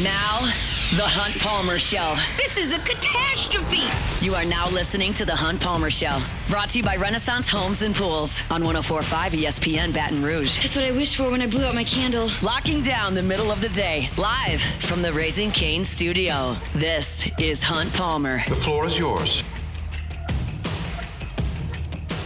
Now, The Hunt Palmer Show. This is a catastrophe. You are now listening to The Hunt Palmer Show. Brought to you by Renaissance Homes and Pools on 104.5 ESPN Baton Rouge. That's what I wished for when I blew out my candle. Locking down the middle of the day. Live from the Raising Cane studio. This is Hunt Palmer. The floor is yours.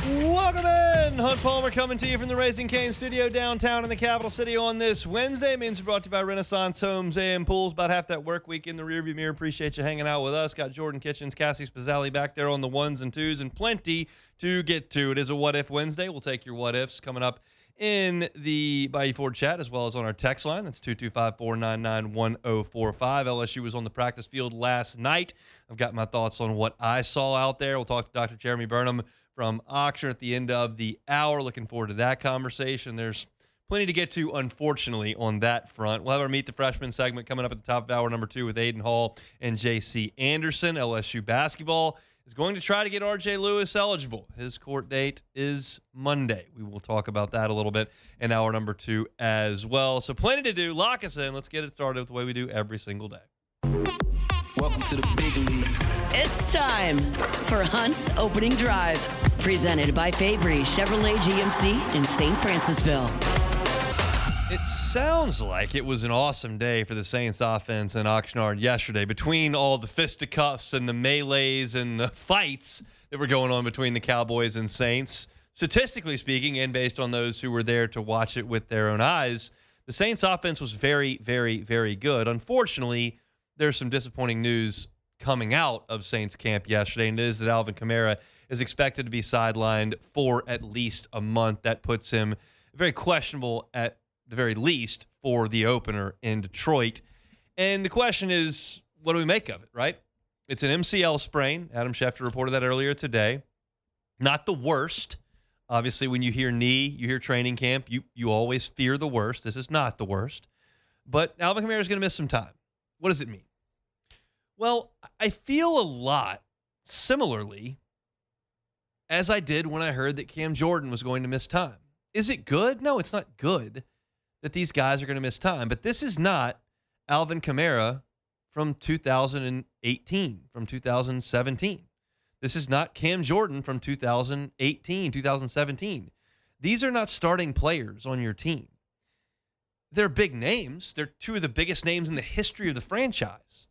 Welcome in. Hunt Palmer coming to you from the Raising Cane studio downtown in the capital city on this Wednesday. Means brought to you by Renaissance Homes and Pools. About half that work week in the rearview mirror. Appreciate you hanging out with us. Got Jordan Kitchens, Cassie Spazzali back there on the ones and twos, and plenty to get to. It is a What If Wednesday. We'll take your what ifs coming up in the Bayou Ford chat as well as on our text line. That's 225-499-1045. LSU was on the practice field last night. I've got my thoughts on what I saw out there. We'll talk to Dr. Jeremy Burnham from Oxford at the end of the hour. Looking forward to that conversation. There's plenty to get to, unfortunately, on that front. We'll have our Meet the Freshman segment coming up at the top of hour number 2 with Aiden Hall and J.C. Anderson. LSU basketball is going to try to get R.J. Lewis eligible. His court date is Monday. We will talk about that a little bit in hour number 2 as well. So plenty to do. Lock us in. Let's get it started with the way we do every single day. Welcome to the big league. It's time for Hunt's Opening Drive. Presented by Fabry Chevrolet GMC in St. Francisville. It sounds like it was an awesome day for the Saints offense in Oxnard yesterday. Between all the fisticuffs and the melees and the fights that were going on between the Cowboys and Saints, statistically speaking, and based on those who were there to watch it with their own eyes, the Saints offense was very, very, very good. Unfortunately, there's some disappointing news coming out of Saints camp yesterday, and it is that Alvin Kamara is expected to be sidelined for at least a month. That puts him very questionable at the very least for the opener in Detroit. And the question is, what do we make of it, right? It's an MCL sprain. Adam Schefter reported that earlier today. Not the worst. Obviously, when you hear knee, you hear training camp, you always fear the worst. This is not the worst. But Alvin Kamara is going to miss some time. What does it mean? Well, I feel a lot similarly as I did when I heard that Cam Jordan was going to miss time. Is it good? No, it's not good that these guys are going to miss time. But this is not Alvin Kamara from 2018, from 2017. This is not Cam Jordan from 2018, 2017. These are not starting players on your team. They're big names. They're two of the biggest names in the history of the franchise.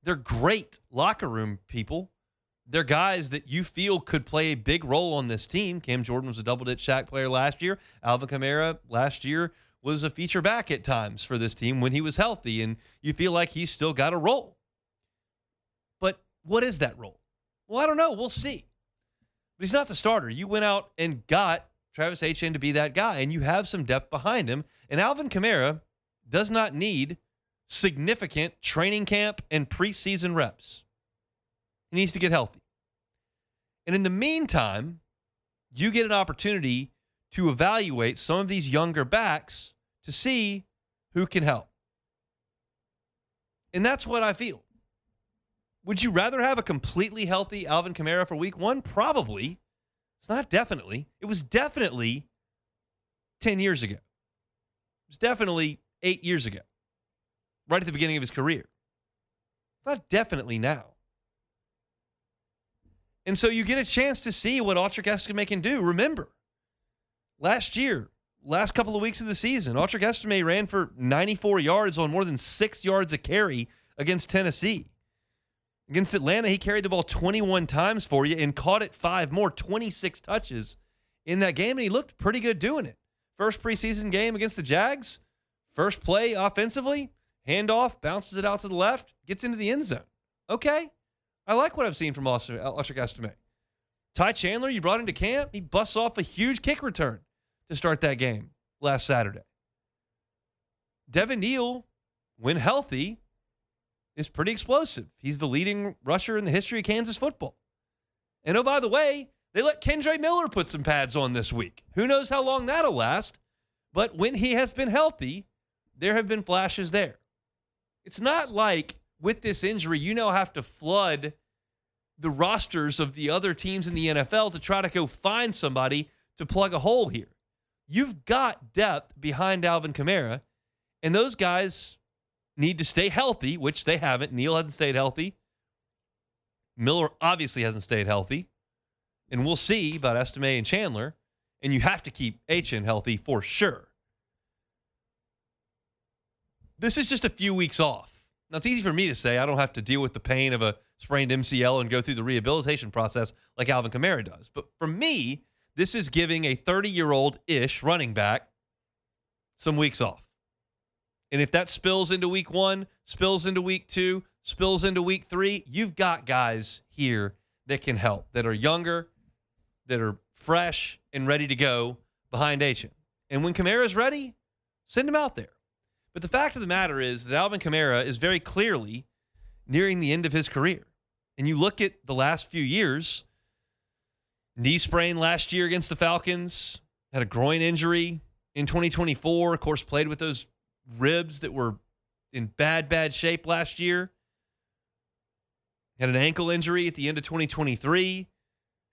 They're great locker room people. They're guys that you feel could play a big role on this team. Cam Jordan was a double-digit sack player last year. Alvin Kamara last year was a feature back at times for this team when he was healthy, and you feel like he's still got a role. But what is that role? Well, I don't know. We'll see. But he's not the starter. You went out and got Travis Etienne to be that guy, and you have some depth behind him. And Alvin Kamara does not need significant training camp and preseason reps. He needs to get healthy. And in the meantime, you get an opportunity to evaluate some of these younger backs to see who can help. And that's what I feel. Would you rather have a completely healthy Alvin Kamara for week 1? Probably. It's not definitely. It was definitely 10 years ago. It was definitely 8 years ago. Right at the beginning of his career. Not definitely now. And so you get a chance to see what Autry Estime can do. Remember, last year, last couple of weeks of the season, Autry Estime ran for 94 yards on more than 6 yards a carry against Tennessee. Against Atlanta, he carried the ball 21 times for you and caught it 5 more, 26 touches in that game, and he looked pretty good doing it. First preseason game against the Jags, first play offensively, handoff, bounces it out to the left, gets into the end zone. Okay, I like what I've seen from Autry Estime. Ty Chandler, you brought into camp, he busts off a huge kick return to start that game last Saturday. Devin Neal, when healthy, is pretty explosive. He's the leading rusher in the history of Kansas football. And oh, by the way, they let Kendre Miller put some pads on this week. Who knows how long that'll last, but when he has been healthy, there have been flashes there. It's not like with this injury, you now have to flood the rosters of the other teams in the NFL to try to go find somebody to plug a hole here. You've got depth behind Alvin Kamara, and those guys need to stay healthy, which they haven't. Neal hasn't stayed healthy. Miller obviously hasn't stayed healthy. And we'll see about Estime and Chandler. And you have to keep Achane healthy for sure. This is just a few weeks off. Now, it's easy for me to say. I don't have to deal with the pain of a sprained MCL and go through the rehabilitation process like Alvin Kamara does. But for me, this is giving a 30-year-old-ish running back some weeks off. And if that spills into week 1, spills into week 2, spills into week 3, you've got guys here that can help, that are younger, that are fresh and ready to go behind Achane. And when Kamara's ready, send him out there. But the fact of the matter is that Alvin Kamara is very clearly nearing the end of his career. And you look at the last few years, knee sprain last year against the Falcons, had a groin injury in 2024, of course, played with those ribs that were in bad shape last year. Had an ankle injury at the end of 2023.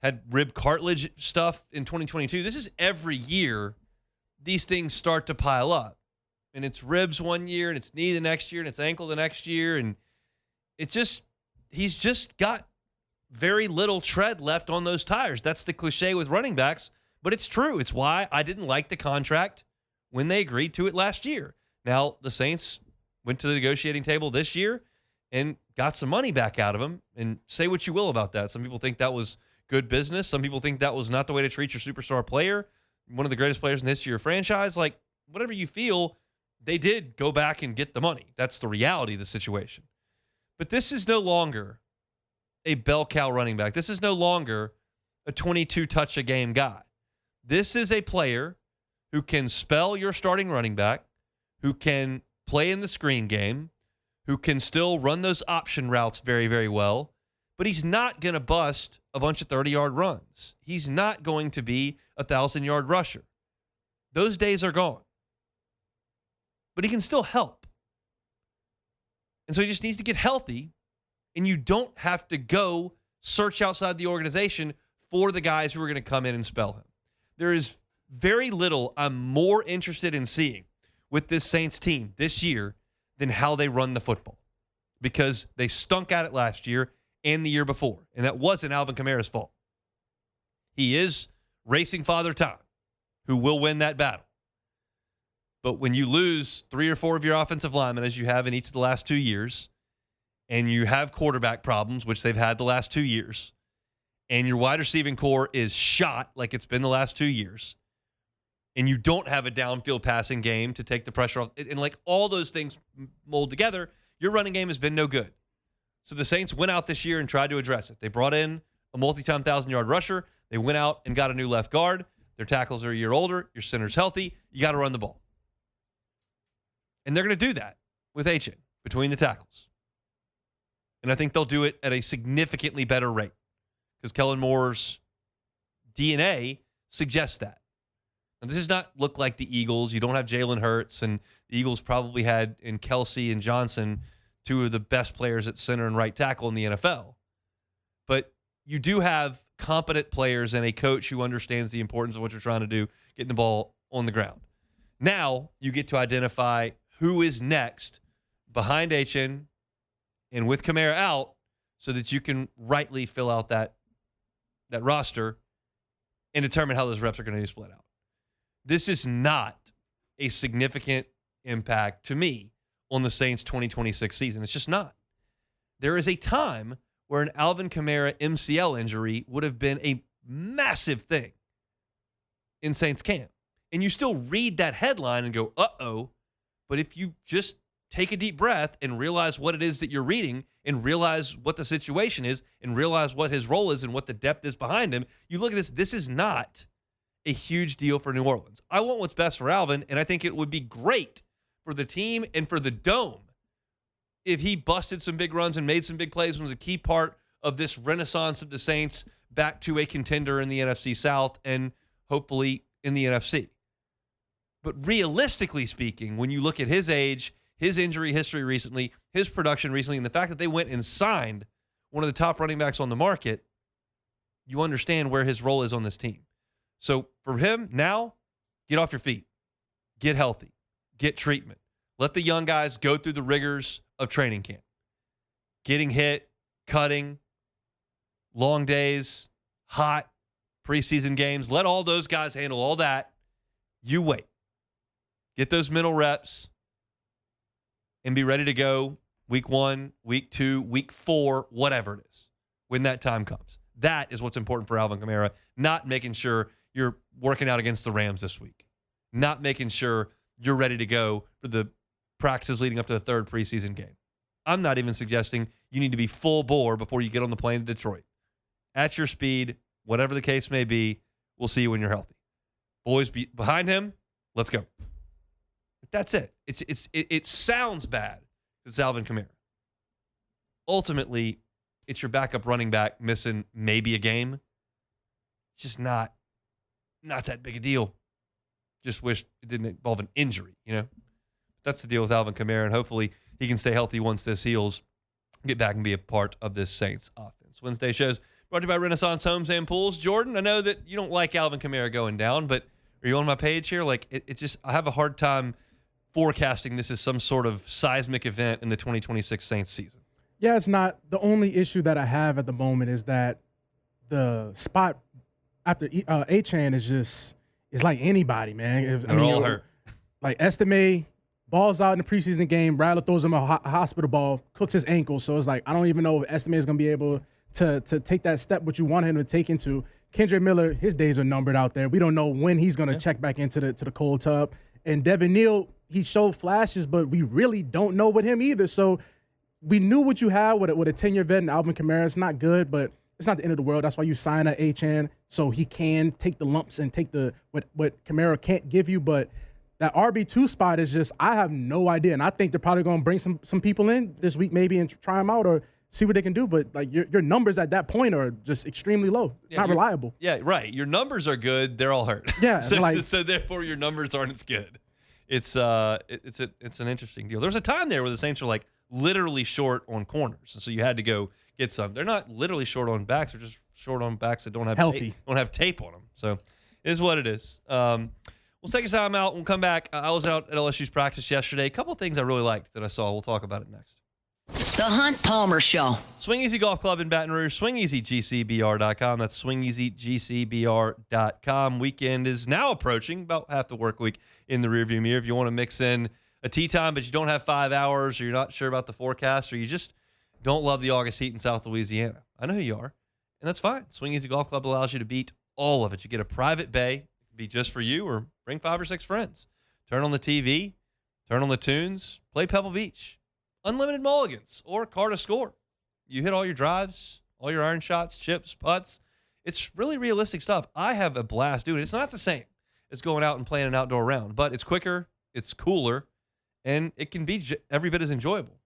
Had rib cartilage stuff in 2022. This is every year these things start to pile up. And it's ribs one year, and it's knee the next year, and it's ankle the next year. And he's just got very little tread left on those tires. That's the cliche with running backs, but it's true. It's why I didn't like the contract when they agreed to it last year. Now, the Saints went to the negotiating table this year and got some money back out of him. And say what you will about that. Some people think that was good business. Some people think that was not the way to treat your superstar player, one of the greatest players in the history of your franchise. Like, whatever you feel, they did go back and get the money. That's the reality of the situation. But this is no longer a bell cow running back. This is no longer a 22-touch-a-game guy. This is a player who can spell your starting running back, who can play in the screen game, who can still run those option routes very, very well, but he's not going to bust a bunch of 30-yard runs. He's not going to be a 1,000-yard rusher. Those days are gone. But he can still help. And so he just needs to get healthy, and you don't have to go search outside the organization for the guys who are going to come in and spell him. There is very little I'm more interested in seeing with this Saints team this year than how they run the football, because they stunk at it last year and the year before, and that wasn't Alvin Kamara's fault. He is racing Father Time, who will win that battle. But when you lose 3 or 4 of your offensive linemen, as you have in each of the last 2 years, and you have quarterback problems, which they've had the last 2 years, and your wide receiving core is shot like it's been the last 2 years, and you don't have a downfield passing game to take the pressure off, and like all those things mold together, your running game has been no good. So the Saints went out this year and tried to address it. They brought in a multi-time 1,000-yard rusher. They went out and got a new left guard. Their tackles are a year older. Your center's healthy. You got to run the ball. And they're going to do that with Achane between the tackles. And I think they'll do it at a significantly better rate because Kellen Moore's DNA suggests that. And this does not look like the Eagles. You don't have Jalen Hurts, and the Eagles probably had in Kelsey and Johnson 2 of the best players at center and right tackle in the NFL. But you do have competent players and a coach who understands the importance of what you're trying to do, getting the ball on the ground. Now you get to identify who is next behind Achane and with Kamara out so that you can rightly fill out that roster and determine how those reps are going to be split out. This is not a significant impact to me on the Saints 2026 season. It's just not. There is a time where an Alvin Kamara MCL injury would have been a massive thing in Saints camp. And you still read that headline and go, uh-oh. But if you just take a deep breath and realize what it is that you're reading and realize what the situation is and realize what his role is and what the depth is behind him, you look at this, this is not a huge deal for New Orleans. I want what's best for Alvin, and I think it would be great for the team and for the Dome if he busted some big runs and made some big plays and was a key part of this renaissance of the Saints back to a contender in the NFC South and hopefully in the NFC. But realistically speaking, when you look at his age, his injury history recently, his production recently, and the fact that they went and signed one of the top running backs on the market, you understand where his role is on this team. So for him, now, get off your feet. Get healthy. Get treatment. Let the young guys go through the rigors of training camp. Getting hit, cutting, long days, hot, preseason games. Let all those guys handle all that. You wait. Get those mental reps and be ready to go week 1, week 2, week 4, whatever it is, when that time comes. That is what's important for Alvin Kamara, not making sure you're working out against the Rams this week, not making sure you're ready to go for the practices leading up to the third preseason game. I'm not even suggesting you need to be full bore before you get on the plane to Detroit. At your speed, whatever the case may be, we'll see you when you're healthy. Boys behind him, let's go. That's it. It sounds bad. It's Alvin Kamara. Ultimately, it's your backup running back missing maybe a game. It's just not that big a deal. Just wish it didn't involve an injury, That's the deal with Alvin Kamara, and hopefully he can stay healthy once this heals, get back and be a part of this Saints offense. Wednesday shows brought to you by Renaissance Homes and Pools. Jordan, I know that you don't like Alvin Kamara going down, but are you on my page here? Like, it just, I have a hard time forecasting this as some sort of seismic event in the 2026 Saints season. Yeah, it's not. The only issue that I have at the moment is that the spot after Achane is like anybody, man. They're all hurt. Like Estime balls out in the preseason game, Rattler throws him a hospital ball, cooks his ankle. So it's like, I don't even know if Estime is going to be able to take that step what you want him to take into. Kendrick Miller, his days are numbered out there. We don't know when he's going to check back into the cold tub. And Devin Neal, he showed flashes, but we really don't know with him either. So we knew what you had with a 10-year vet and Alvin Kamara. It's not good, but it's not the end of the world. That's why you sign a Achane so he can take the lumps and take what Kamara can't give you. But that RB2 spot is just, I have no idea. And I think they're probably going to bring some people in this week maybe and try them out or see what they can do. But like your numbers at that point are just extremely low, not reliable. Yeah, right. Your numbers are good. They're all hurt. Yeah. so therefore your numbers aren't as good. It's an interesting deal. There was a time there where the Saints were like literally short on corners, and so you had to go get some. They're not literally short on backs; they're just short on backs that don't have healthy, don't have tape on them. So it is what it is. We'll take a time out. We'll come back. I was out at LSU's practice yesterday. A couple of things I really liked that I saw. We'll talk about it next. The Hunt Palmer Show. Swing Easy Golf Club in Baton Rouge. SwingEasyGCBR.com. That's SwingEasyGCBR.com. Weekend is now approaching, about half the work week in the rearview mirror. If you want to mix in a tee time, but you don't have 5 hours, or you're not sure about the forecast, or you just don't love the August heat in South Louisiana, I know who you are, and that's fine. Swing Easy Golf Club allows you to beat all of it. You get a private bay. It can be just for you, or bring 5 or 6 friends. Turn on the TV, turn on the tunes, play Pebble Beach. Unlimited mulligans or car to score. You hit all your drives, all your iron shots, chips, putts. It's really realistic stuff. I have a blast doing it. It's not the same as going out and playing an outdoor round, but it's quicker, it's cooler, and it can be every bit as enjoyable.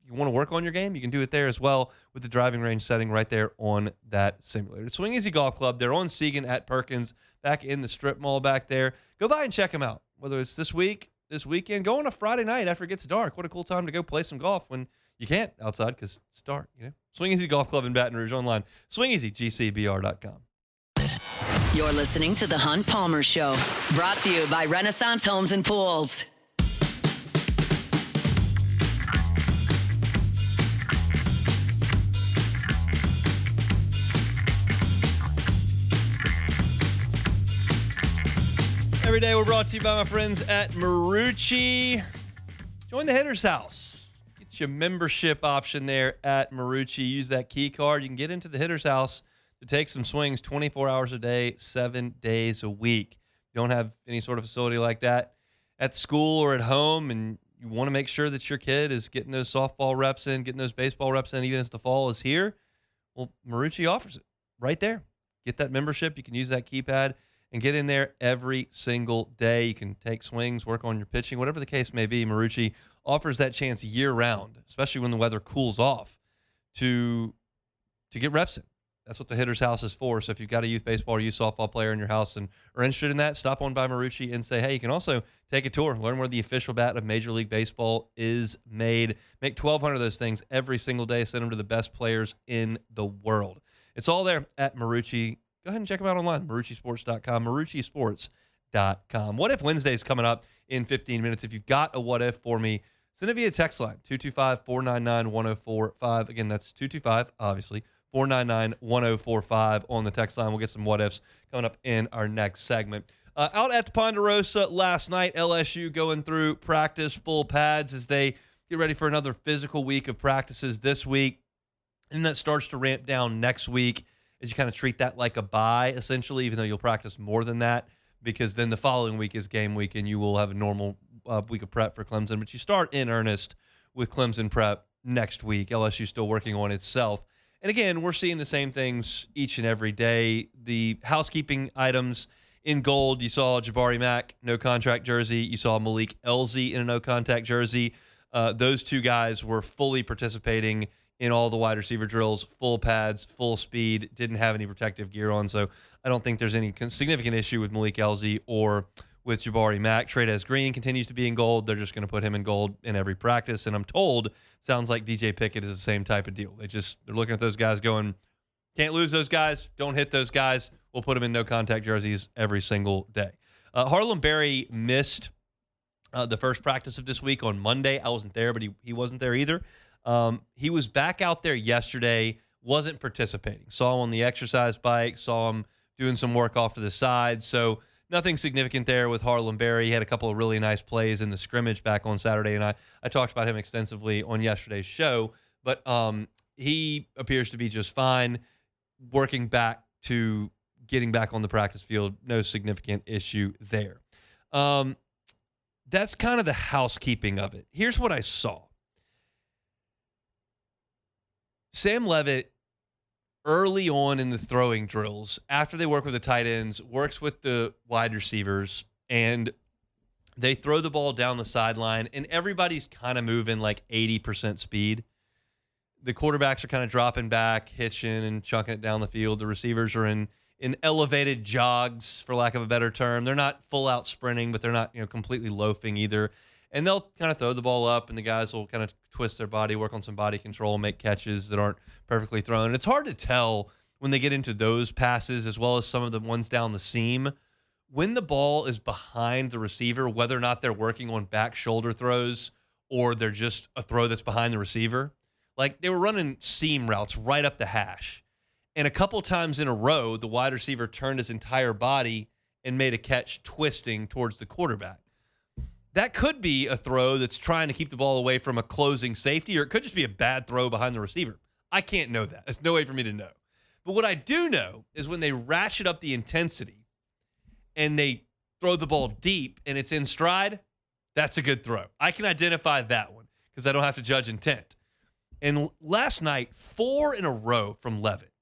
You want to work on your game, you can do it there as well with the driving range setting right there on that simulator. Swing Easy Golf Club. They're on Segan at Perkins, back in the strip mall back there. Go by and check them out, whether it's this week, this weekend. Go on a Friday night after it gets dark. What a cool time to go play some golf when you can't outside because it's dark. Swing Easy Golf Club in Baton Rouge, online. SwingEasyGCBR.com. You're listening to The Hunt Palmer Show, brought to you by Renaissance Homes and Pools. Every day we're brought to you by my friends at Marucci. Join the Hitter's House. Get your membership option there at Marucci. Use that key card. You can get into the Hitter's House to take some swings 24 hours a day, 7 days a week. You don't have any sort of facility like that at school or at home, and you want to make sure that your kid is getting those softball reps in, getting those baseball reps in, even as the fall is here. Well, Marucci offers it right there. Get that membership. You can use that keypad and get in there every single day. You can take swings, work on your pitching, whatever the case may be. Marucci offers that chance year-round, especially when the weather cools off, to get reps in. That's what the Hitter's House is for. So if you've got a youth baseball or youth softball player in your house and are interested in that, stop on by Marucci and say, hey, you can also take a tour, learn where the official bat of Major League Baseball is made. Make 1,200 of those things every single day. Send them to the best players in the world. It's all there at Marucci. Go ahead and check them out online, MarucciSports.com, MarucciSports.com. ESPN.com. What If Wednesday is coming up in 15 minutes. If you've got a what if for me, send it via text line, 225-499-1045. Again, that's 225, obviously, 499-1045 on the text line. We'll get some what ifs coming up in our next segment. Out at Ponderosa last night, LSU going through practice full pads as they get ready for another physical week of practices this week. And that starts to ramp down next week as you kind of treat that like a bye, essentially, even though you'll practice more than that, because then the following week is game week and you will have a normal week of prep for Clemson. But you start in earnest with Clemson prep next week. LSU still working on itself. And again, we're seeing the same things each and every day. The housekeeping items in gold, you saw Jabari Mack, no contract jersey. You saw Malik Elzy in a no contact jersey. Those two guys were fully participating in all the wide receiver drills, full pads, full speed, didn't have any protective gear on. So I don't think there's any significant issue with Malik Elzy or with Jabari Mack. Trey'Dez Green continues to be in gold. They're just going to put him in gold in every practice. And I'm told, sounds like DJ Pickett is the same type of deal. They're looking at those guys going, can't lose those guys, don't hit those guys. We'll put them in no contact jerseys every single day. Harlem Berry missed the first practice of this week on Monday. I wasn't there, but he wasn't there either. He was back out there yesterday, wasn't participating. Saw him on the exercise bike, saw him doing some work off to the side. So nothing significant there with Harlem Berry. He had a couple of really nice plays in the scrimmage back on Saturday, and I talked about him extensively on yesterday's show. But he appears to be just fine, working back to getting back on the practice field. No significant issue there. That's kind of the housekeeping of it. Here's what I saw. Sam Leavitt, early on in the throwing drills, after they work with the tight ends, works with the wide receivers, and they throw the ball down the sideline, and everybody's kind of moving like 80% speed. The quarterbacks are kind of dropping back, hitching and chunking it down the field. The receivers are in elevated jogs, for lack of a better term. They're not full out sprinting, but they're not completely loafing either. And they'll kind of throw the ball up, and the guys will kind of twist their body, work on some body control, make catches that aren't perfectly thrown. And it's hard to tell when they get into those passes, as well as some of the ones down the seam, when the ball is behind the receiver, whether or not they're working on back shoulder throws or they're just a throw that's behind the receiver. Like, they were running seam routes right up the hash. And a couple times in a row, the wide receiver turned his entire body and made a catch twisting towards the quarterback. That could be a throw that's trying to keep the ball away from a closing safety, or it could just be a bad throw behind the receiver. I can't know that. There's no way for me to know. But what I do know is when they ratchet up the intensity and they throw the ball deep and it's in stride, that's a good throw. I can identify that one because I don't have to judge intent. And last night, 4 in a row from Leavitt,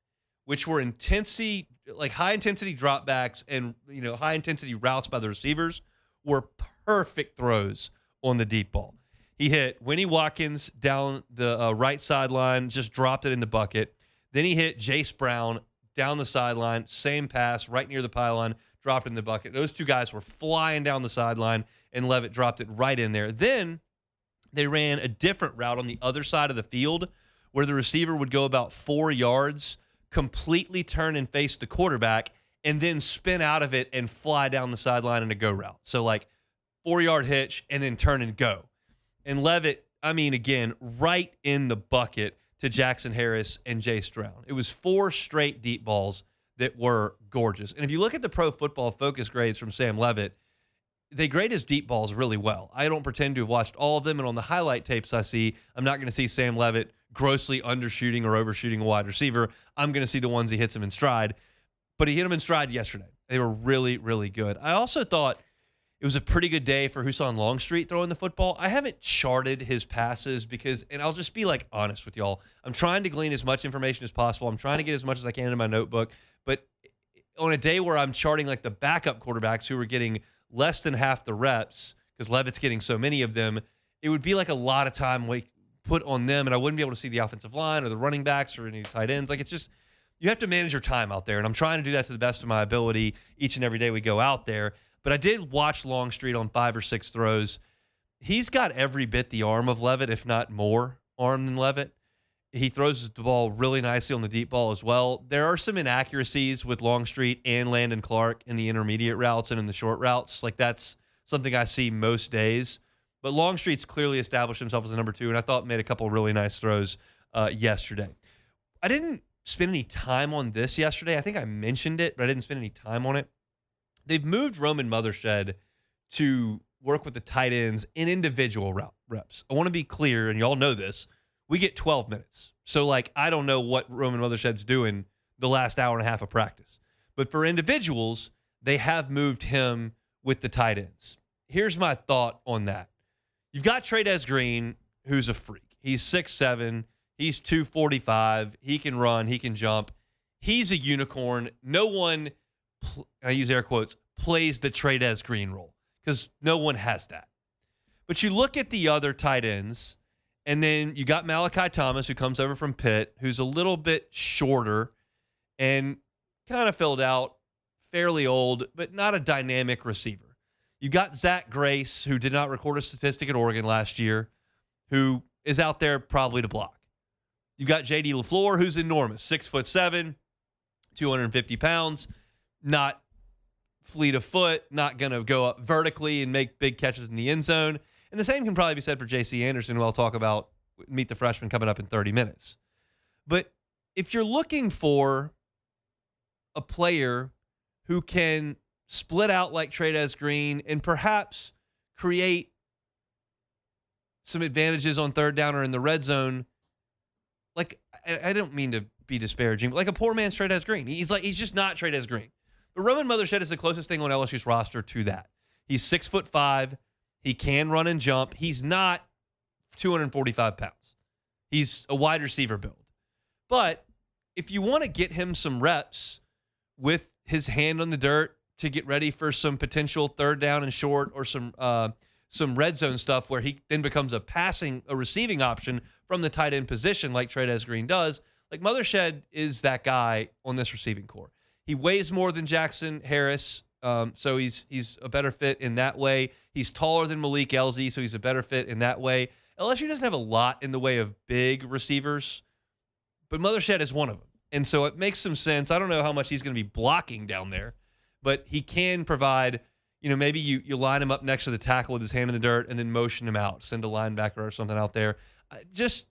which were intensity, like high intensity dropbacks and high intensity routes by the receivers, were perfect throws on the deep ball. He hit Winnie Watkins down the right sideline, just dropped it in the bucket. Then he hit Jace Brown down the sideline, same pass, right near the pylon, dropped in the bucket. Those two guys were flying down the sideline, and Leavitt dropped it right in there. Then they ran a different route on the other side of the field where the receiver would go about 4 yards, completely turn and face the quarterback, and then spin out of it and fly down the sideline in a go route. So, like, 4-yard hitch and then turn and go. And Leavitt, again, right in the bucket to Jackson Harris and Jay Stroud. It was 4 straight deep balls that were gorgeous. And if you look at the Pro Football Focus grades from Sam Leavitt, they grade his deep balls really well. I don't pretend to have watched all of them, and on the highlight tapes I see, I'm not going to see Sam Leavitt grossly undershooting or overshooting a wide receiver. I'm going to see the ones he hits him in stride. But he hit him in stride yesterday. They were really, really good. I also thought it was a pretty good day for Husan Longstreet throwing the football. I haven't charted his passes because, and I'll just be honest with y'all, I'm trying to glean as much information as possible. I'm trying to get as much as I can in my notebook. But on a day where I'm charting the backup quarterbacks who were getting less than half the reps, because Leavitt's getting so many of them, it would be a lot of time put on them, and I wouldn't be able to see the offensive line or the running backs or any tight ends. It's just, you have to manage your time out there, and I'm trying to do that to the best of my ability each and every day we go out there. But I did watch Longstreet on 5 or 6 throws. He's got every bit the arm of Leavitt, if not more arm than Leavitt. He throws the ball really nicely on the deep ball as well. There are some inaccuracies with Longstreet and Landon Clark in the intermediate routes and in the short routes. Like, that's something I see most days. But Longstreet's clearly established himself as a number 2, and I thought made a couple of really nice throws yesterday. I didn't spend any time on this yesterday. I think I mentioned it, but I didn't spend any time on it. They've moved Roman Mothershed to work with the tight ends in individual reps. I want to be clear, and y'all know this. We get 12 minutes. So, like, I don't know what Roman Mothershed's doing the last hour and a half of practice. But for individuals, they have moved him with the tight ends. Here's my thought on that. You've got Trey'Dez Green, who's a freak. He's 6'7". He's 245. He can run. He can jump. He's a unicorn. No one, I use air quotes, plays the Trey'Dez Green role because no one has that. But you look at the other tight ends, and then you got Malachi Thomas, who comes over from Pitt, who's a little bit shorter and kind of filled out, fairly old, but not a dynamic receiver. You got Zach Grace, who did not record a statistic at Oregon last year, who is out there probably to block. You got J.D. LaFleur, who's enormous, 6'7", 250 pounds, not fleet of foot, not going to go up vertically and make big catches in the end zone. And the same can probably be said for J.C. Anderson, who I'll talk about, meet the freshman coming up in 30 minutes. But if you're looking for a player who can split out like Trey'Dez Green and perhaps create some advantages on third down or in the red zone, like, I don't mean to be disparaging, but like a poor man's Trey'Dez Green. He's just not Trey'Dez Green. But Roman Mothershed is the closest thing on LSU's roster to that. He's 6'5". He can run and jump. He's not 245 pounds. He's a wide receiver build. But if you want to get him some reps with his hand on the dirt to get ready for some potential third down and short or some red zone stuff where he then becomes a receiving option from the tight end position like Trey'Dez Green does, like Mothershed is that guy on this receiving core. He weighs more than Jackson Harris, so he's a better fit in that way. He's taller than Malik Elzy, so he's a better fit in that way. LSU doesn't have a lot in the way of big receivers, but Mothershed is one of them. And so it makes some sense. I don't know how much he's going to be blocking down there, but he can provide, maybe you line him up next to the tackle with his hand in the dirt and then motion him out, send a linebacker or something out there. Just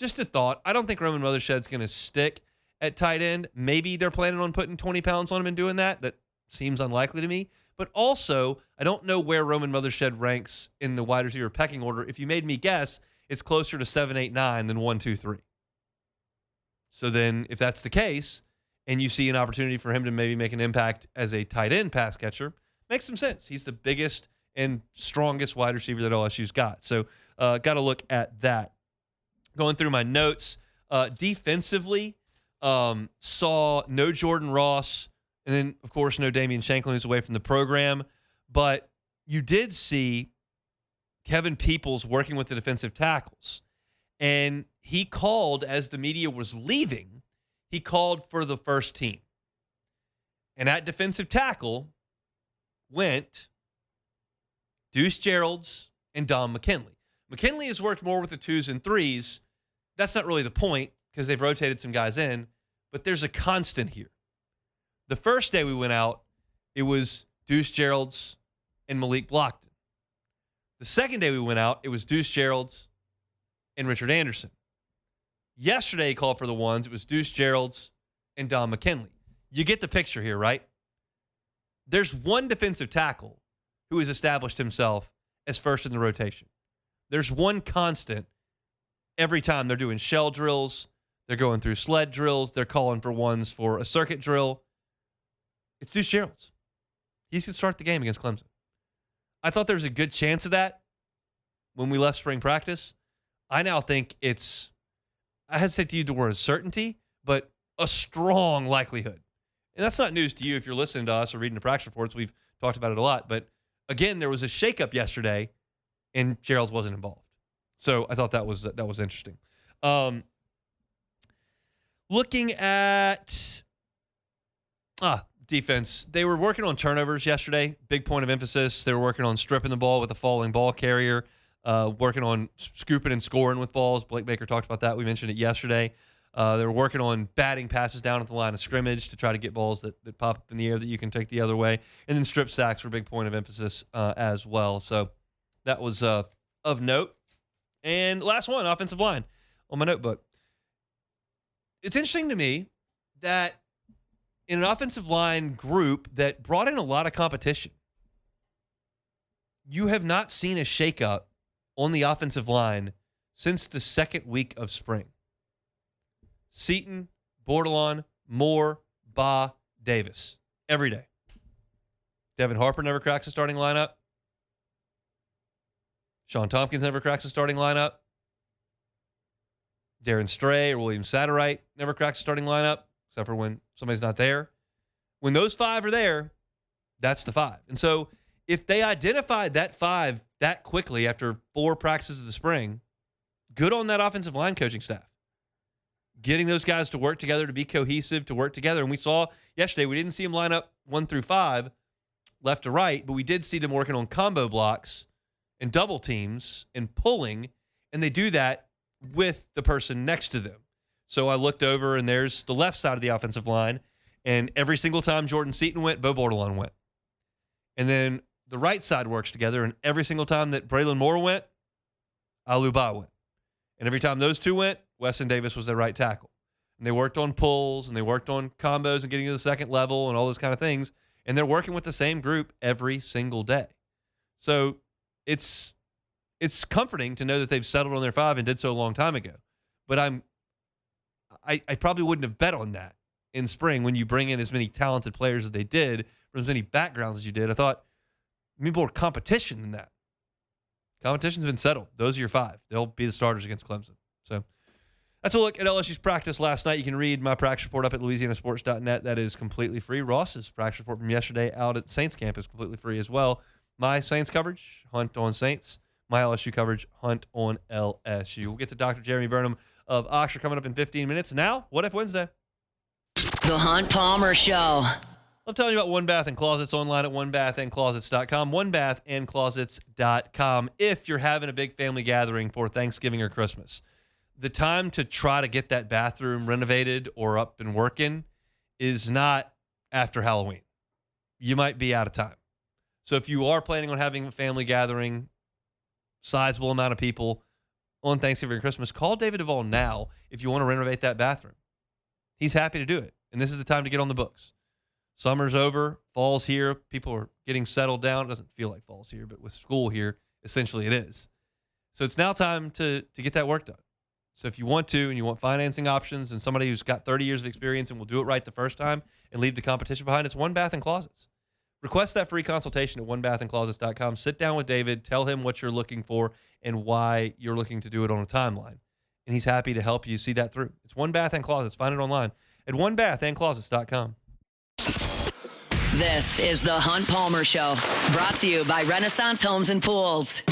a thought. I don't think Roman Mothershed's going to stick at tight end. Maybe they're planning on putting 20 pounds on him and doing that. That seems unlikely to me. But also, I don't know where Roman Mothershed ranks in the wide receiver pecking order. If you made me guess, it's closer to 7, 8, 9 than 1, 2, 3. So then if that's the case, and you see an opportunity for him to maybe make an impact as a tight end pass catcher, makes some sense. He's the biggest and strongest wide receiver that LSU's got. So got to look at that. Going through my notes, defensively, saw no Jordan Ross, and then, of course, no Damian Shanklin, who's away from the program. But you did see Kevin Peoples working with the defensive tackles. And he called, as the media was leaving, he called for the first team. And at defensive tackle went Deuce Geralds and Dom McKinley. McKinley has worked more with the 2s and 3s. That's not really the point because they've rotated some guys in, but there's a constant here. The first day we went out, it was Deuce Geralds and Malik Blockton. The second day we went out, it was Deuce Geralds and Richard Anderson. Yesterday he called for the ones. It was Deuce Geralds and Dom McKinley. You get the picture here, right? There's one defensive tackle who has established himself as first in the rotation. There's one constant every time they're doing shell drills, they're going through sled drills, they're calling for ones for a circuit drill. It's Deuce Geralds. He should start the game against Clemson. I thought there was a good chance of that when we left spring practice. I now think it's, I hesitate to use the word certainty, but a strong likelihood. And that's not news to you if you're listening to us or reading the practice reports. We've talked about it a lot. But again, there was a shakeup yesterday, and Geralds wasn't involved. So I thought that was interesting. Looking at defense, they were working on turnovers yesterday. Big point of emphasis. They were working on stripping the ball with a falling ball carrier. working on scooping and scoring with balls. Blake Baker talked about that. We mentioned it yesterday. They were working on batting passes down at the line of scrimmage to try to get balls that pop up in the air that you can take the other way. And then strip sacks were a big point of emphasis as well. So that was of note. And last one, offensive line on my notebook. It's interesting to me that in an offensive line group that brought in a lot of competition, you have not seen a shakeup on the offensive line since the second week of spring. Seaton, Bordelon, Moore, Ba, Davis. Every day. Devin Harper never cracks a starting lineup. Sean Tompkins never cracks a starting lineup. Darren Stray or William Satterwright never cracks a starting lineup, except for when somebody's not there. When those five are there, that's the five. And so if they identified that five that quickly after 4 practices of the spring, good on that offensive line coaching staff. Getting those guys to work together, to be cohesive, to work together. And we saw yesterday, we didn't see them line up 1 through 5, left to right, but we did see them working on combo blocks and double teams and pulling, and they do that with the person next to them. So I looked over, and there's the left side of the offensive line, and every single time Jordan Seaton went, Bo Bordelon went. And then the right side works together, and every single time that Braylon Moore went, Aluba went. And every time those two went, Weston Davis was their right tackle. And they worked on pulls, and they worked on combos and getting to the second level and all those kind of things. And they're working with the same group every single day. So it's comforting to know that they've settled on their 5 and did so a long time ago. But I probably wouldn't have bet on that in spring when you bring in as many talented players as they did, from as many backgrounds as you did. I thought, more competition than that. Competition's been settled. Those are your 5. They'll be the starters against Clemson. So that's a look at LSU's practice last night. You can read my practice report up at louisianasports.net. That is completely free. Ross's practice report from yesterday out at Saints camp is completely free as well. My Saints coverage, Hunt on Saints. My LSU coverage, Hunt on LSU. We'll get to Dr. Jeremy Burnham of Oxford coming up in 15 minutes. Now, What If Wednesday? The Hunt Palmer Show. I'm telling you about One Bath and Closets online at onebathandclosets.com. Onebathandclosets.com. If you're having a big family gathering for Thanksgiving or Christmas, the time to try to get that bathroom renovated or up and working is not after Halloween. You might be out of time. So if you are planning on having a family gathering, sizable amount of people on Thanksgiving or Christmas, call David Duvall now if you want to renovate that bathroom. He's happy to do it. And this is the time to get on the books. Summer's over, fall's here, people are getting settled down. It doesn't feel like fall's here, but with school here, essentially it is. So it's now time to get that work done. So if you want to, and you want financing options and somebody who's got 30 years of experience and will do it right the first time and leave the competition behind, it's One Bath and Closets. Request that free consultation at onebathandclosets.com. Sit down with David, tell him what you're looking for and why you're looking to do it on a timeline. And he's happy to help you see that through. It's One Bath and Closets. Find it online at onebathandclosets.com. This is the Hunt Palmer Show, brought to you by Renaissance Homes and Pools.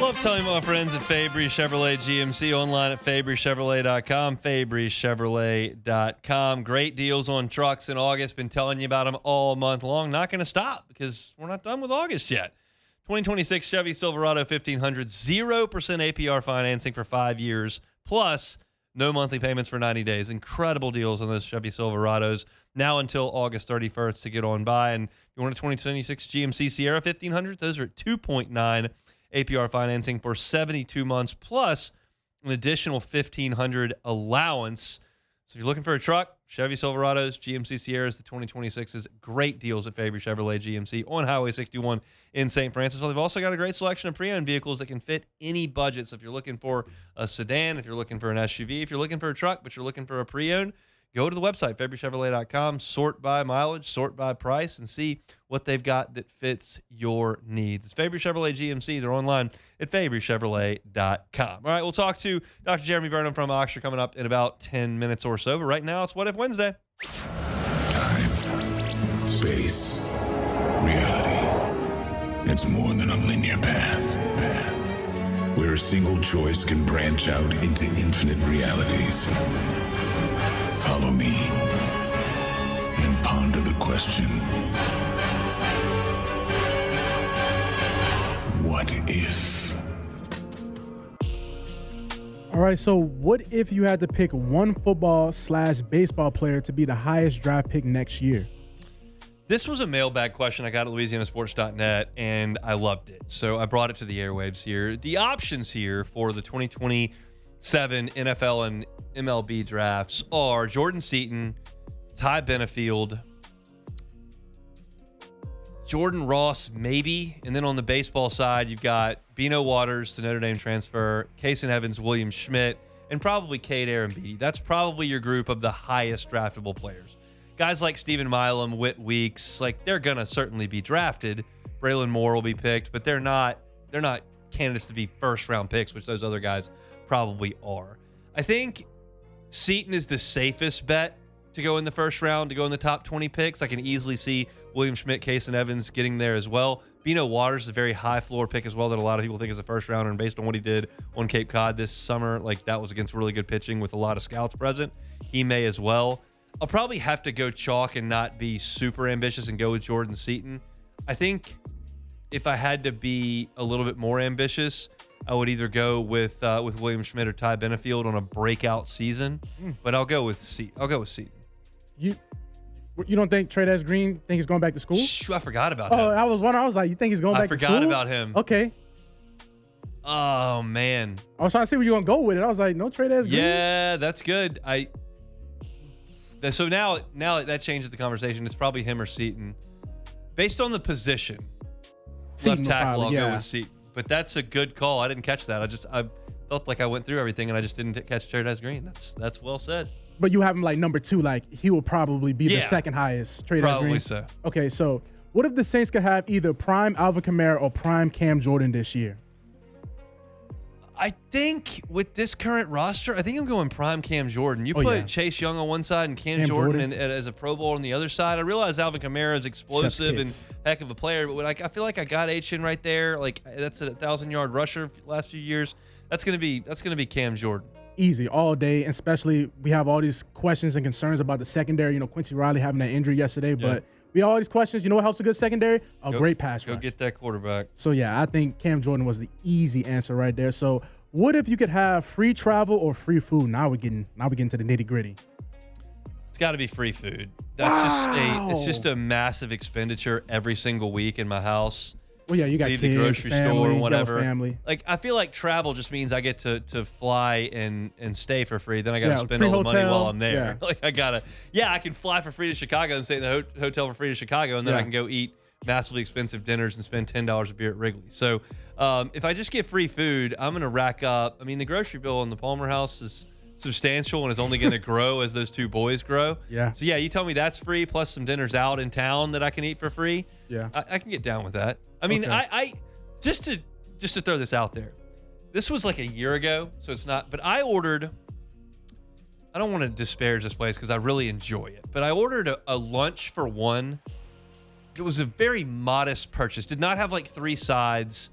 Love telling my friends at Fabry Chevrolet GMC, online at FabryChevrolet.com, FabryChevrolet.com. Great deals on trucks in August. Been telling you about them all month long. Not going to stop because we're not done with August yet. 2026 Chevy Silverado 1500, 0% APR financing for 5 years, plus no monthly payments for 90 days. Incredible deals on those Chevy Silverados now until August 31st to get on by. And if you want a 2026 GMC Sierra 1500, those are at 2.9 APR financing for 72 months, plus an additional $1,500 allowance. So if you're looking for a truck, Chevy Silverados, GMC Sierras, the 2026s, great deals at Fabry Chevrolet GMC on Highway 61 in St. Francis. Well, they've also got a great selection of pre-owned vehicles that can fit any budget. So if you're looking for a sedan, if you're looking for an SUV, if you're looking for a truck, but you're looking for a pre-owned, go to the website, FabryChevrolet.com, sort by mileage, sort by price, and see what they've got that fits your needs. It's Fabry Chevrolet GMC. They're online at FabryChevrolet.com. All right, we'll talk to Dr. Jeremy Burnham from Oxford coming up in about 10 minutes or so. But right now, it's What If Wednesday. Time, space, reality. It's more than a linear path. Where a single choice can branch out into infinite realities. Follow me and ponder the question. What if? All right, so what if you had to pick one football/baseball player to be the highest draft pick next year? This was a mailbag question I got at LouisianaSports.net, and I loved it. So I brought it to the airwaves here. The options here for the 2027 NFL and MLB drafts are Jordan Seaton, Ty Benefield, Jordan Ross, maybe. And then on the baseball side, you've got Bino Waters, the Notre Dame transfer, Kason Evans, William Schmidt, and probably Cade Arambidi. That's probably your group of the highest draftable players. Guys like Stephen Milam, Whit Weeks, like they're gonna certainly be drafted. Braylon Moore will be picked, but they're not candidates to be first round picks, which those other guys probably are. I think Seaton is the safest bet to go in the first round, to go in the top 20 picks. I can easily see William Schmidt, Kason Evans getting there as well. Bino Waters is a very high floor pick as well that a lot of people think is a first rounder, and based on what he did on Cape Cod this summer, like that was against really good pitching with a lot of scouts present. He may as well. I'll probably have to go chalk and not be super ambitious and go with Jordan Seaton. I think if I had to be a little bit more ambitious, I would either go with William Schmidt or Ty Benefield on a breakout season, but I'll go with Seaton. You don't think Trey Green think he's going back to school? Shh, I forgot about him. Oh, I was wondering. I was like, you think he's going back to school? I forgot about him. Okay. Oh man. I was trying to see where you were gonna go with it. I was like, no Trey Green. Yeah, that's good. So now that changes the conversation. It's probably him or Seaton. Based on the position, Seaton left tackle, probably, I'll go with Seaton. But that's a good call. I didn't catch that. I felt like I went through everything and I just didn't catch Trey Green. That's well said. But you have him like number 2. Like he will probably be the second highest Trey Green. Probably so. Okay, so what if the Saints could have either prime Alvin Kamara or prime Cam Jordan this year? I think with this current roster, I think I'm going prime Cam Jordan. You put Chase Young on one side and Cam Jordan as a Pro Bowl on the other side. I realize Alvin Kamara is explosive and heck of a player, but I feel like I got H-in right there. Like that's a 1,000-yard rusher for the last few years. That's gonna be Cam Jordan. Easy all day, and especially we have all these questions and concerns about the secondary. You know, Quincy Riley having that injury yesterday, but we have all these questions. You know what helps a good secondary? Great pass rush. Go get that quarterback. So, yeah, I think Cam Jordan was the easy answer right there. So, what if you could have free travel or free food? Now we're getting to the nitty-gritty. It's got to be free food. It's just a massive expenditure every single week in my house. Well, yeah, you got leave kids, the grocery family, store, whatever. Family. Like I feel like travel just means I get to fly and stay for free. Then I got to spend all the money while I'm there. Yeah. Like I can fly for free to Chicago and stay in the hotel for free to Chicago, and then I can go eat massively expensive dinners and spend $10 a beer at Wrigley. So if I just get free food, I'm gonna rack up. I mean, the grocery bill in the Palmer house is substantial and is only going to grow as those two boys grow. Yeah. So yeah, you tell me that's free plus some dinners out in town that I can eat for free. Yeah. I can get down with that. I mean, Okay. I just to throw this out there. This was like a year ago, so it's not, but I ordered, I don't want to disparage this place because I really enjoy it, but I ordered a lunch for one. It was a very modest purchase. Did not have like 3 sides.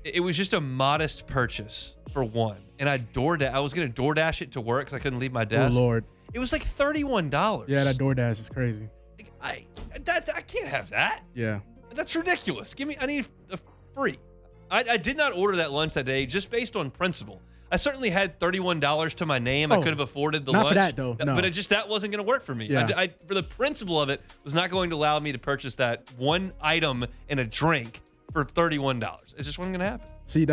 It was just a modest purchase for one. And I was going to DoorDash it to work because I couldn't leave my desk. Oh, Lord. It was like $31. Yeah, that DoorDash is crazy. I can't have that. Yeah. That's ridiculous. I need a free. I did not order that lunch that day just based on principle. I certainly had $31 to my name. I could have afforded the not lunch. for that, though. No. But that wasn't going to work for me. Yeah. For the principle of it, was not going to allow me to purchase that one item and a drink for $31. It just wasn't going to happen. See,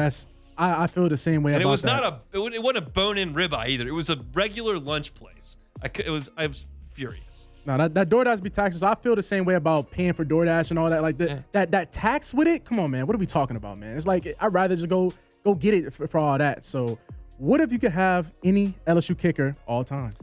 I feel the same way and about it was that. it wasn't a bone-in ribeye either. It was a regular lunch place. I was furious. No, that DoorDash be taxes. So I feel the same way about paying for DoorDash and all that. Like that tax with it. Come on, man. What are we talking about, man? It's like I'd rather just go get it for all that. So, what if you could have any LSU kicker all time?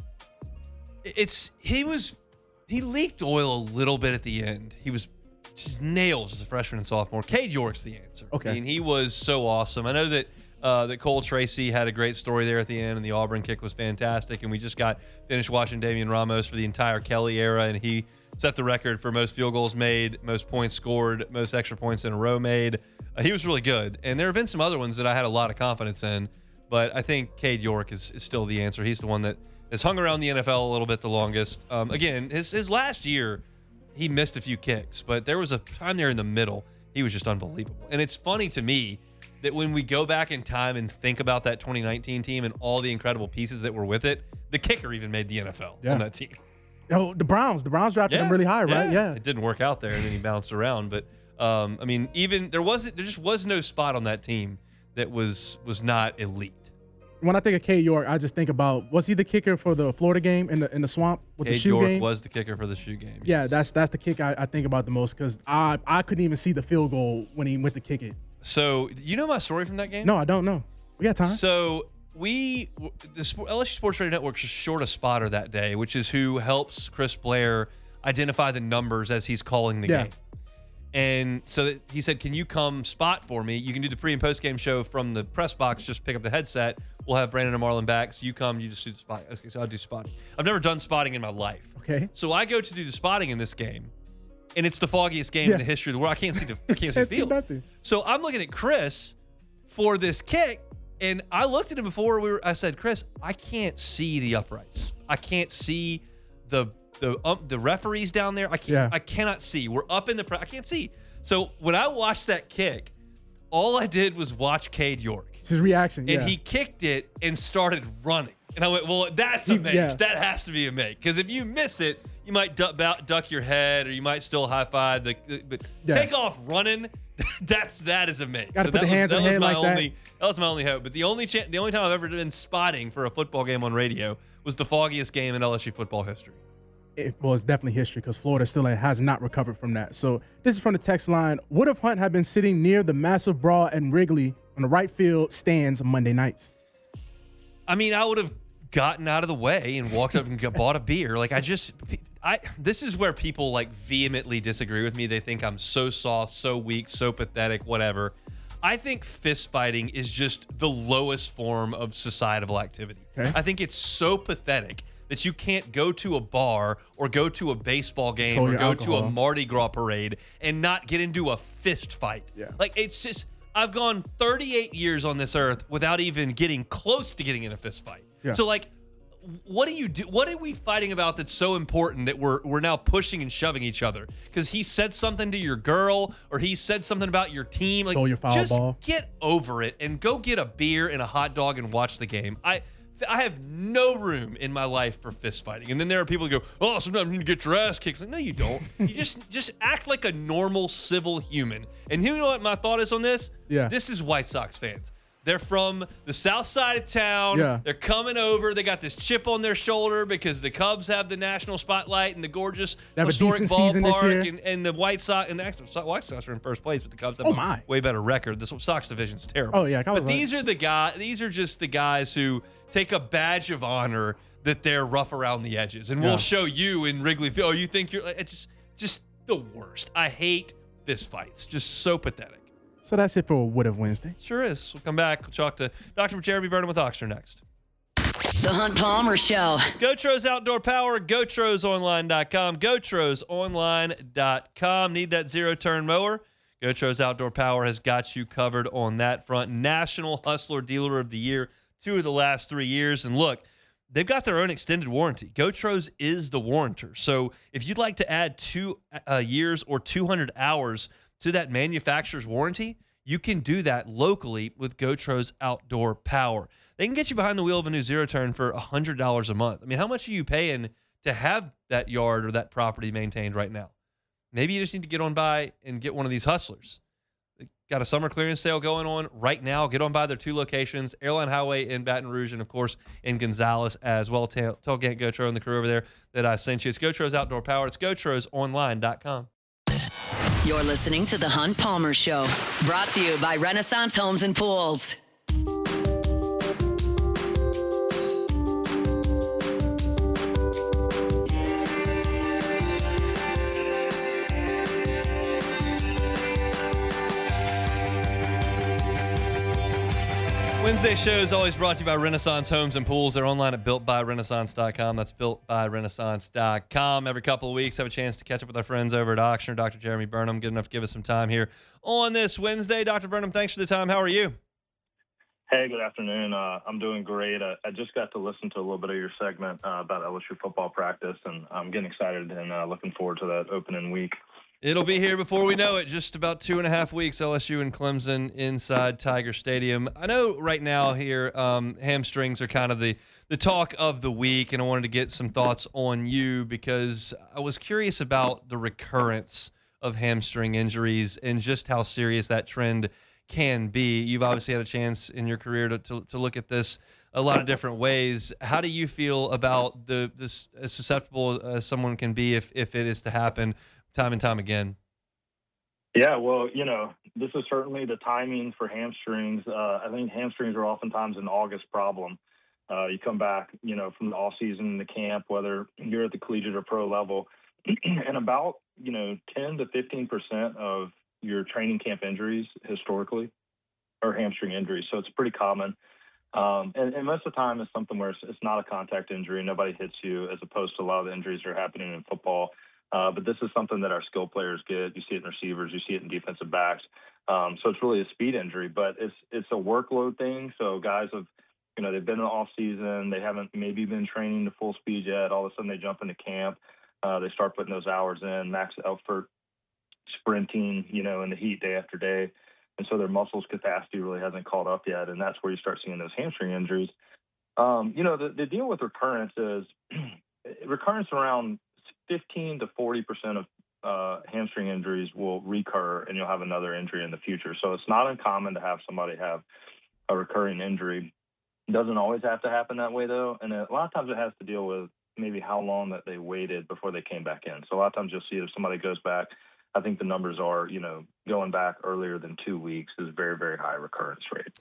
He leaked oil a little bit at the end. He was just nails as a freshman and sophomore. Cade York's the answer. Okay. I mean, he was so awesome. I know that Cole Tracy had a great story there at the end, and the Auburn kick was fantastic. And we just finished watching Damian Ramos for the entire Kelly era, and he set the record for most field goals made, most points scored, most extra points in a row made. He was really good. And there have been some other ones that I had a lot of confidence in, but I think Cade York is still the answer. He's the one that has hung around the NFL a little bit the longest. Again, his last year, he missed a few kicks, but there was a time there in the middle, he was just unbelievable. And it's funny to me that when we go back in time and think about that 2019 team and all the incredible pieces that were with it, the kicker even made the NFL on that team. Oh, the Browns drafted him really high, right? Yeah. It didn't work out there, and then he bounced around. But I mean, even there just was no spot on that team that was not elite. When I think of Cade York, I just think about, was he the kicker for the Florida game in the swamp with the shoe York game? Was the kicker for the shoe game. Yeah, yes. that's the kick I think about the most, because I couldn't even see the field goal when he went to kick it. So, you know my story from that game? No, I don't know. We got time. So the LSU Sports Radio Network was short a spotter that day, which is who helps Chris Blair identify the numbers as he's calling the game. And so he said, can you come spot for me? You can do the pre and post game show from the press box. Just pick up the headset. We'll have Brandon and Marlon back. So you come, you just do the spot. Okay, so I'll do spotting. I've never done spotting in my life. Okay. So I go to do the spotting in this game, and it's the foggiest game in the history of the world. I can't see the field. Nothing. So I'm looking at Chris for this kick, and I looked at him before I said, Chris, I can't see the uprights. I can't see the referees down there. I cannot see. We're up in I can't see. So when I watched that kick, all I did was watch Cade York. It's his reaction. And he kicked it and started running. And I went, well, that's a make. Yeah. That has to be a make. Because if you miss it, you might duck your head, or you might still high five. But take off running. That is a make. Got to put the hands on the head like that. That was my only hope. But the only time I've ever been spotting for a football game on radio was the foggiest game in LSU football history. It's definitely history, because Florida still has not recovered from that. So this is from the text line. What if Hunt had been sitting near the massive brawl at Wrigley on the right field stands Monday nights? I mean, I would have gotten out of the way and walked up and bought a beer. Like, this is where people like vehemently disagree with me. They think I'm so soft, so weak, so pathetic, whatever. I think fist fighting is just the lowest form of societal activity. Okay. I think it's so pathetic that you can't go to a bar or go to a baseball game or go to a Mardi Gras parade and not get into a fist fight. Yeah. Like, it's just, I've gone 38 years on this earth without even getting close to getting in a fist fight. Yeah. So, like, what do you do? What are we fighting about that's so important that we're now pushing and shoving each other? Because he said something to your girl, or he said something about your team. Stole your foul ball. Just get over it and go get a beer and a hot dog and watch the game. I have no room in my life for fist fighting. And then there are people who go, oh, sometimes you need to get your ass kicked. Like, no, you don't. You just act like a normal civil human. And you know what my thought is on this? Yeah. This is White Sox fans. They're from the south side of town. Yeah. They're coming over. They got this chip on their shoulder because the Cubs have the national spotlight and the gorgeous historic ballpark, and the White Sox, and the actual White Sox are in first place, but the Cubs have a way better record. The Sox division's terrible. Oh yeah, but these are just the guys who take a badge of honor that they're rough around the edges, and we'll show you in Wrigley Field. Oh, you think you're just the worst. I hate fist fights. Just so pathetic. So that's it for Would Have Wednesday. Sure is. We'll come back. We'll talk to Dr. Jeremy Vernon with Oxford next. The Hunt Palmer Show. GoTro's Outdoor Power, GoTrosOnline.com, GoTrosOnline.com. Need that zero-turn mower? GoTro's Outdoor Power has got you covered on that front. National Hustler Dealer of the Year, 2 of the last 3 years. And look, they've got their own extended warranty. GoTros is the warrantor. So if you'd like to add 2 years or 200 hours to that manufacturer's warranty, you can do that locally with GoTro's Outdoor Power. They can get you behind the wheel of a new zero-turn for $100 a month. I mean, how much are you paying to have that yard or that property maintained right now? Maybe you just need to get on by and get one of these hustlers. They got a summer clearance sale going on right now. Get on by their 2 locations, Airline Highway in Baton Rouge and, of course, in Gonzales as well. Tell Gant GoTro and the crew over there that I sent you. It's GoTro's Outdoor Power. It's GoTrosOnline.com. You're listening to The Hunt Palmer Show, brought to you by Renaissance Homes and Pools. Wednesday show is always brought to you by Renaissance Homes and Pools. They're online at builtbyrenaissance.com. That's builtbyrenaissance.com. Every couple of weeks, have a chance to catch up with our friends over at Auctioner. Dr. Jeremy Burnham, good enough to give us some time here on this Wednesday. Dr. Burnham, thanks for the time. How are you? Hey, good afternoon. I'm doing great. I just got to listen to a little bit of your segment about LSU football practice, and I'm getting excited and looking forward to that opening week. It'll be here before we know it. Just about 2.5 weeks, LSU and Clemson inside Tiger Stadium. I know right now here hamstrings are kind of the talk of the week, and I wanted to get some thoughts on you because I was curious about the recurrence of hamstring injuries and just how serious that trend can be. You've obviously had a chance in your career to look at this a lot of different ways. How do you feel about this as susceptible as someone can be if it is to happen time and time again? Yeah, well, this is certainly the timing for hamstrings. I think hamstrings are oftentimes an August problem. You come back, from the off season, the camp, whether you're at the collegiate or pro level, and about, 10 to 15% of your training camp injuries historically are hamstring injuries. So it's pretty common. And most of the time it's something where it's not a contact injury. Nobody hits you, as opposed to a lot of the injuries that are happening in football. But this is something that our skill players get. You see it in receivers, you see it in defensive backs. So it's really a speed injury, but it's a workload thing. So guys have, they've been in the off season, they haven't maybe been training to full speed yet. All of a sudden they jump into camp, they start putting those hours in, max effort, sprinting, in the heat day after day. And so their muscles capacity really hasn't caught up yet. And that's where you start seeing those hamstring injuries. The deal with recurrence is recurrence around 15 to 40% of hamstring injuries will recur, and you'll have another injury in the future. So it's not uncommon to have somebody have a recurring injury. It doesn't always have to happen that way, though. And a lot of times it has to deal with maybe how long that they waited before they came back in. So a lot of times you'll see if somebody goes back, I think the numbers are, going back earlier than 2 weeks is very, very high recurrence rate.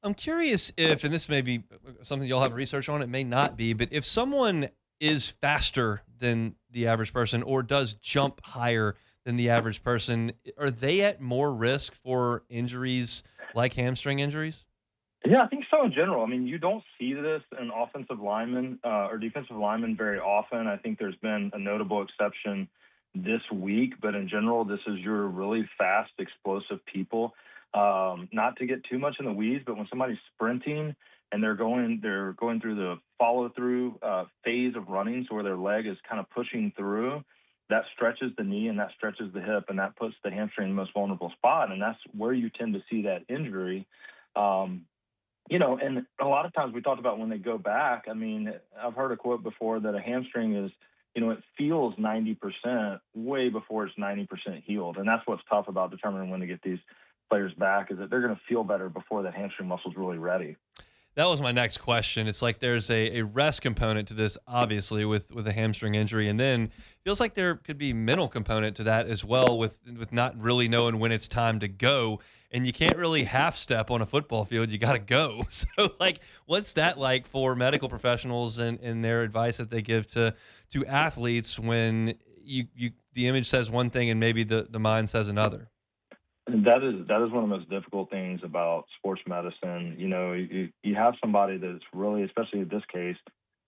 I'm curious if, and this may be something you'll have research on, it may not be, but if someone is faster than the average person or does jump higher than the average person, are they at more risk for injuries like hamstring injuries? Yeah, I think so in general. I mean, you don't see this in offensive linemen or defensive linemen very often. I think there's been a notable exception this week, but in general, this is your really fast, explosive people. Not to get too much in the weeds, but when somebody's sprinting and they're going through the follow-through phase of running, so where their leg is kind of pushing through, that stretches the knee and that stretches the hip, and that puts the hamstring in the most vulnerable spot, and that's where you tend to see that injury. And a lot of times we talked about when they go back. I mean, I've heard a quote before that a hamstring is, it feels 90% way before it's 90% healed. And that's what's tough about determining when to get these players back, is that they're going to feel better before that hamstring muscle is really ready. That was my next question. It's like there's a rest component to this, obviously, with a hamstring injury. And then it feels like there could be mental component to that as well, with not really knowing when it's time to go. And you can't really half step on a football field. You got to go. So, what's that like for medical professionals and their advice that they give to athletes when the image says one thing and maybe the mind says another? That is one of the most difficult things about sports medicine. You have somebody that's really, especially in this case,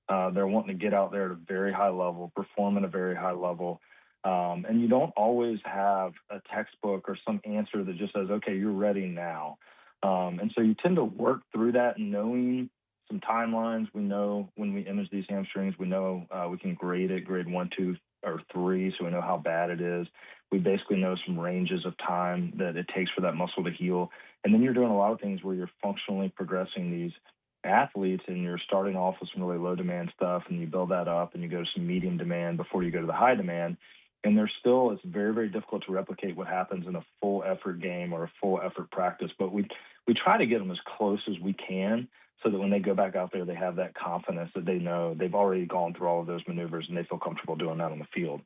they're wanting to get out there at a very high level, perform at a very high level. And you don't always have a textbook or some answer that just says, okay, you're ready now. And so you tend to work through that knowing some timelines. We know when we image these hamstrings, we know we can grade it, grade 1, 2, or 3, so we know how bad it is. We basically know some ranges of time that it takes for that muscle to heal. And then you're doing a lot of things where you're functionally progressing these athletes, and you're starting off with some really low demand stuff, and you build that up, and you go to some medium demand before you go to the high demand. And it's very, very difficult to replicate what happens in a full effort game or a full effort practice. But we try to get them as close as we can, so that when they go back out there, they have that confidence that they know they've already gone through all of those maneuvers and they feel comfortable doing that on the field.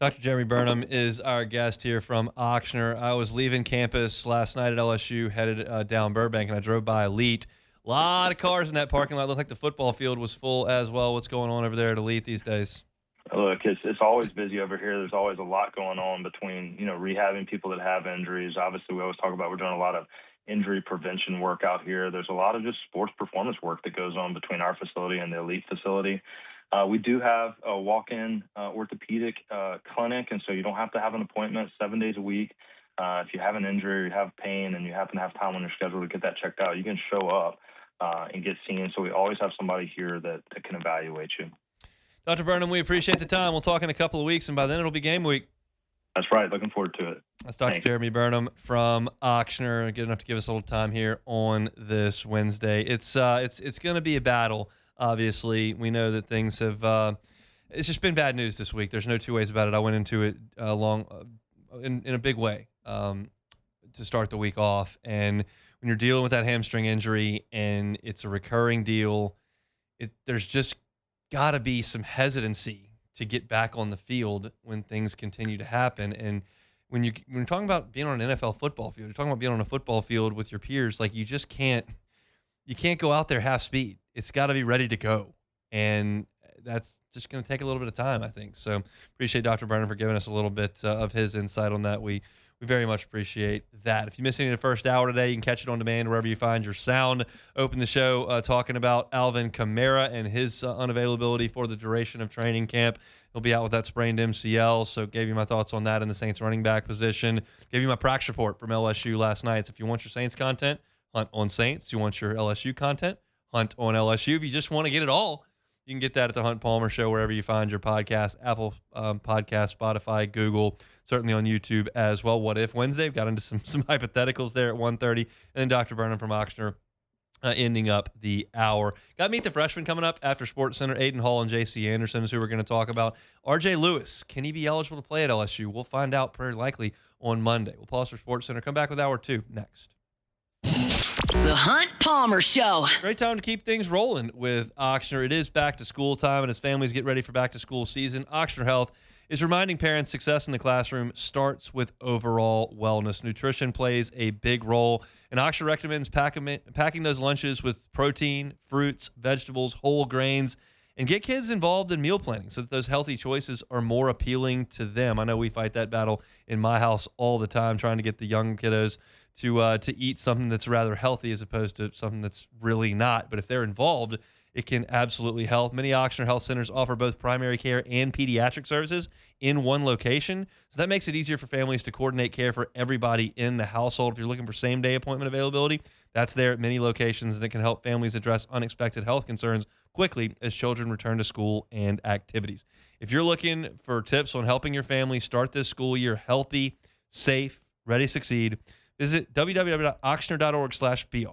Dr. Jeremy Burnham is our guest here from Auctioner. I was leaving campus last night at LSU, headed down Burbank, and I drove by Elite. A lot of cars in that parking lot. It looked like the football field was full as well. What's going on over there at Elite these days? Look, it's always busy over here. There's always a lot going on between, rehabbing people that have injuries. Obviously, we always talk about we're doing a lot of, injury prevention work out here. There's a lot of just sports performance work that goes on between our facility and the elite facility. We do have a walk-in orthopedic clinic, and so you don't have to have an appointment 7 days a week. If you have an injury or you have pain and you happen to have time on your schedule to get that checked out, you can show up and get seen. So we always have somebody here that can evaluate you. Dr. Burnham, we appreciate the time. We'll talk in a couple of weeks, and by then it'll be game week. That's right. Looking forward to it. That's Dr. Thanks. Jeremy Burnham from Ochsner. Good enough to give us a little time here on this Wednesday. It's going to be a battle. Obviously, we know that things have. It's just been bad news this week. There's no two ways about it. I went into it in a big way to start the week off, and when you're dealing with that hamstring injury and it's a recurring deal, there's just got to be some hesitancy to get back on the field when things continue to happen. And when you're talking about being on an NFL football field, you're talking about being on a football field with your peers, like you can't go out there half speed. It's got to be ready to go. And that's just going to take a little bit of time, I think. So appreciate Dr. Burnham for giving us a little bit of his insight on that. We very much appreciate that. If you missed any of the first hour today, you can catch it on demand wherever you find your sound. Open the show talking about Alvin Kamara and his unavailability for the duration of training camp. He'll be out with that sprained MCL, so gave you my thoughts on that in the Saints running back position. Gave you my practice report from LSU last night. So if you want your Saints content, hunt on Saints. You want your LSU content, hunt on LSU. If you just want to get it all, you can get that at the Hunt Palmer Show, wherever you find your podcast, Apple Podcast, Spotify, Google, certainly on YouTube as well. What If Wednesday? We've got into some hypotheticals there at 1:30. And then Dr. Burnham from Ochsner ending up the hour. Got to meet the freshmen coming up after Sports Center. Aiden Hall and J.C. Anderson is who we're going to talk about. R.J. Lewis, can he be eligible to play at LSU? We'll find out pretty likely on Monday. We'll pause for Sports Center. Come back with hour 2 next. The Hunt Palmer Show. Great time to keep things rolling with Ochsner. It is back to school time, and as families get ready for back to school season, Ochsner Health is reminding parents success in the classroom starts with overall wellness. Nutrition plays a big role, and Ochsner recommends packing those lunches with protein, fruits, vegetables, whole grains, and get kids involved in meal planning so that those healthy choices are more appealing to them. I know we fight that battle in my house all the time, trying to get the young kiddos to eat something that's rather healthy as opposed to something that's really not. But if they're involved, it can absolutely help. Many Ochsner Health Centers offer both primary care and pediatric services in one location. So that makes it easier for families to coordinate care for everybody in the household. If you're looking for same-day appointment availability, that's there at many locations, and it can help families address unexpected health concerns quickly as children return to school and activities. If you're looking for tips on helping your family start this school year healthy, safe, ready to succeed, visit www.ochsner.org/br.